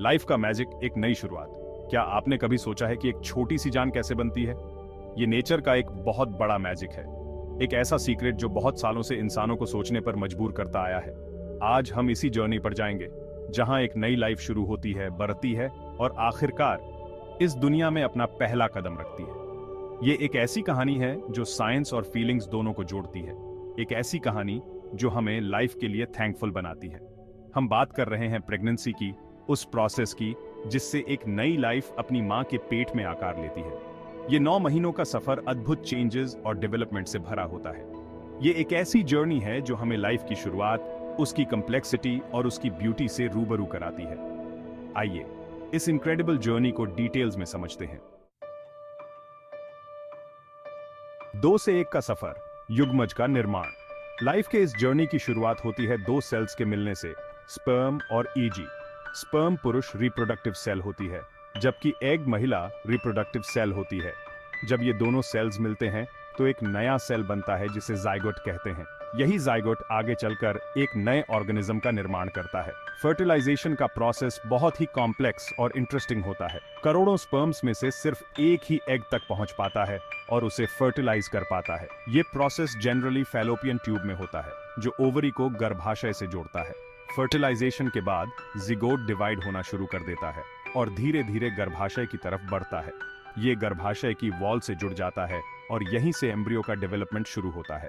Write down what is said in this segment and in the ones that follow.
Life का magic, एक नई शुरुआत। क्या आपने कभी सोचा है कि एक छोटी सी जान कैसे बनती है? ये नेचर का एक बहुत बड़ा मैजिक है, एक ऐसा सीक्रेट जो बहुत सालों से इंसानों को सोचने पर मजबूर करता आया है। आज हम इसी जर्नी पर जाएंगे, जहां एक नई लाइफ शुरू होती है, बढ़ती है और आखिरकार इस दुनिया में अपना पहला कदम रखती है। ये एक ऐसी कहानी है जो साइंस और फीलिंग्स दोनों को जोड़ती है, एक ऐसी कहानी जो हमें लाइफ के लिए थैंकफुल बनाती है। हम बात कर रहे हैं प्रेगनेंसी की, उस प्रोसेस की जिससे एक नई लाइफ अपनी मां के पेट में आकार लेती है। ये 9 महीनों का सफर अद्भुत चेंजेस और डेवलपमेंट से भरा होता है। ये एक ऐसी जर्नी है जो हमें लाइफ की शुरुआत, उसकी कॉम्प्लेक्सिटी और उसकी ब्यूटी से रूबरू कराती है। आइए इस इनक्रेडिबल जर्नी को डिटेल्स में समझते हैं। 2 से 1 का सफर, युग्मज का निर्माण। लाइफ के इस जर्नी की शुरुआत होती है 2 सेल्स के मिलने से, स्पर्म और ईजी। स्पर्म पुरुष रिप्रोडक्टिव सेल होती है, जबकि एग महिला रिप्रोडक्टिव सेल होती है। जब ये दोनों सेल्स मिलते हैं तो एक नया सेल बनता है जिसे जाइगोट कहते हैं। यही जाइगोट आगे चलकर एक नए ऑर्गेनिज्म का निर्माण करता है। फर्टिलाइजेशन का प्रोसेस बहुत ही कॉम्प्लेक्स और इंटरेस्टिंग होता है। करोड़ों स्पर्म्स में से सिर्फ एक ही एग तक पहुंच पाता है और उसे फर्टिलाइज कर पाता है। ये प्रोसेस जनरली फैलोपियन ट्यूब में होता है, जो ओवरी को गर्भाशय से जोड़ता है। फर्टिलाइजेशन के बाद जिगोट डिवाइड होना शुरू कर देता है और धीरे धीरे गर्भाशय की तरफ बढ़ता है। ये गर्भाशय की वॉल से जुड़ जाता है और यहीं से एम्ब्रियो का डेवलपमेंट शुरू होता है।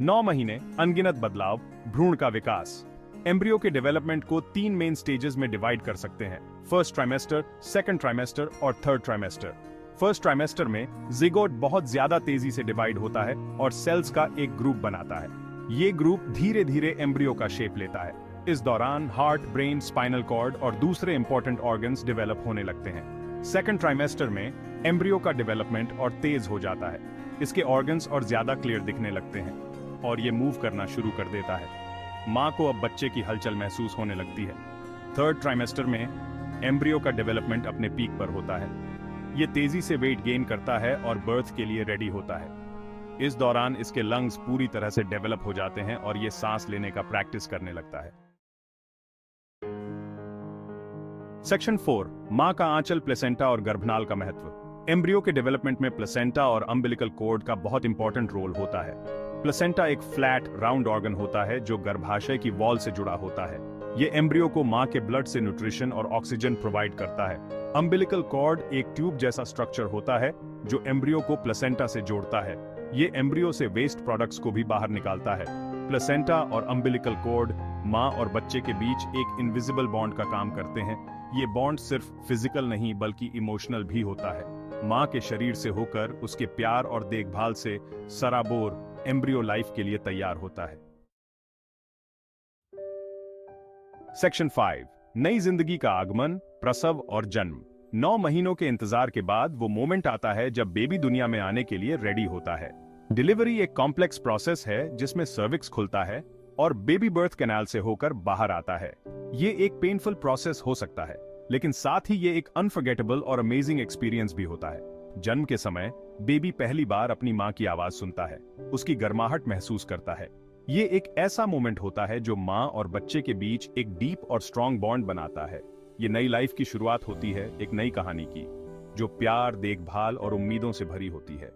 9 महीने, अनगिनत बदलाव, भ्रूण का विकास। एम्ब्रियो के डेवलपमेंट को 3 मेन स्टेजेस में डिवाइड कर सकते हैं: फर्स्ट ट्राइमेस्टर, सेकंड ट्राइमेस्टर और थर्ड ट्राइमेस्टर। फर्स्ट ट्राइमेस्टर में जिगोट बहुत ज्यादा तेजी से डिवाइड होता है और सेल्स का एक ग्रुप बनाता है। ये ग्रुप धीरे धीरे एम्ब्रियो का शेप लेता है। इस दौरान हार्ट, ब्रेन, स्पाइनल कॉर्ड और दूसरे इंपॉर्टेंट ऑर्गन्स डेवलप होने लगते हैं। सेकंड ट्राइमेस्टर में एम्ब्रियो का डेवलपमेंट और तेज हो जाता है। इसके ऑर्गन्स और ज्यादा क्लियर दिखने लगते हैं और ये मूव करना शुरू कर देता है। मां को अब बच्चे की हलचल महसूस होने लगती है। थर्ड ट्राइमेस्टर में एम्ब्रियो का डेवलपमेंट अपने पीक पर होता है। ये तेजी से वेट गेन करता है और बर्थ के लिए रेडी होता है। इस दौरान इसके लंग्स पूरी तरह से डेवलप हो जाते हैं और ये सांस लेने का प्रैक्टिस करने लगता है। सेक्शन 4, मां का आंचल, प्लेसेंटा और गर्भनाल का महत्व। एम्ब्रियो के डेवलपमेंट में प्लेसेंटा और अम्बिलिकल कॉर्ड का बहुत इंपॉर्टेंट रोल होता है। प्लेसेंटा एक फ्लैट, राउंड ऑर्गन होता है जो गर्भाशय की वॉल से जुड़ा होता है। ये एम्ब्रियो को मां के ब्लड से न्यूट्रिशन और ऑक्सीजन प्रोवाइड करता है। अम्बिलिकल कॉर्ड एक ट्यूब जैसा स्ट्रक्चर होता है जो एम्ब्रियो को प्लेसेंटा से जोड़ता है। ये एम्ब्रियो से वेस्ट प्रोडक्ट्स को भी बाहर निकालता है। प्लेसेंटा और अम्बिलिकल कॉर्ड मां और बच्चे के बीच एक इनविजिबल बॉन्ड का काम करते हैं। ये बॉन्ड सिर्फ फिजिकल नहीं बल्कि इमोशनल भी होता है। मां के शरीर से होकर उसके प्यार और देखभाल से सराबोर एम्ब्रियो लाइफ के लिए तैयार होता है। सेक्शन 5, नई जिंदगी का आगमन, प्रसव और जन्म। 9 महीनों के इंतजार के बाद वो मोमेंट आता है जब बेबी दुनिया में आने के लिए रेडी होता है। डिलीवरी एक कॉम्प्लेक्स प्रोसेस है जिसमें सर्विक्स खुलता है और बेबी बर्थ कैनाल से होकर बाहर आता है। ये एक पेनफुल प्रोसेस हो सकता है, लेकिन साथ ही ये एक अनफॉरगेटेबल और अमेजिंग एक्सपीरियंस भी होता है। जन्म के समय बेबी पहली बार अपनी मां की आवाज सुनता है, उसकी गर्माहट महसूस करता है। ये एक ऐसा मोमेंट होता है जो मां और बच्चे के बीच एक डीप और स्ट्रॉन्ग बॉन्ड बनाता है। ये नई लाइफ की शुरुआत होती है, एक नई कहानी की, जो प्यार, देखभाल और उम्मीदों से भरी होती है।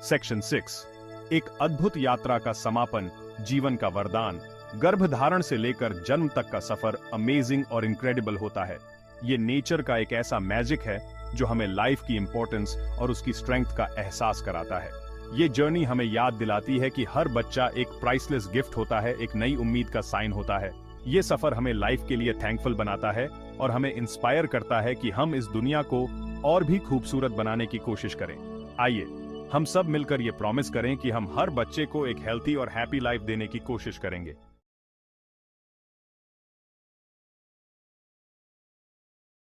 सेक्शन 6, एक अद्भुत यात्रा का समापन, जीवन का वरदान। गर्भधारण से लेकर जन्म तक का सफर अमेजिंग और इनक्रेडिबल होता है। ये नेचर का एक ऐसा मैजिक है जो हमें लाइफ की इंपॉर्टेंस और उसकी स्ट्रेंथ का एहसास कराता है। ये जर्नी हमें याद दिलाती है कि हर बच्चा एक प्राइसलेस गिफ्ट होता है, एक नई उम्मीद का साइन होता है। ये सफर हमें लाइफ के लिए थैंकफुल बनाता है और हमें इंस्पायर करता है कि हम इस दुनिया को और भी खूबसूरत बनाने की कोशिश करें। आइए हम सब मिलकर ये प्रॉमिस करें कि हम हर बच्चे को एक हेल्थी और हैप्पी लाइफ देने की कोशिश करेंगे।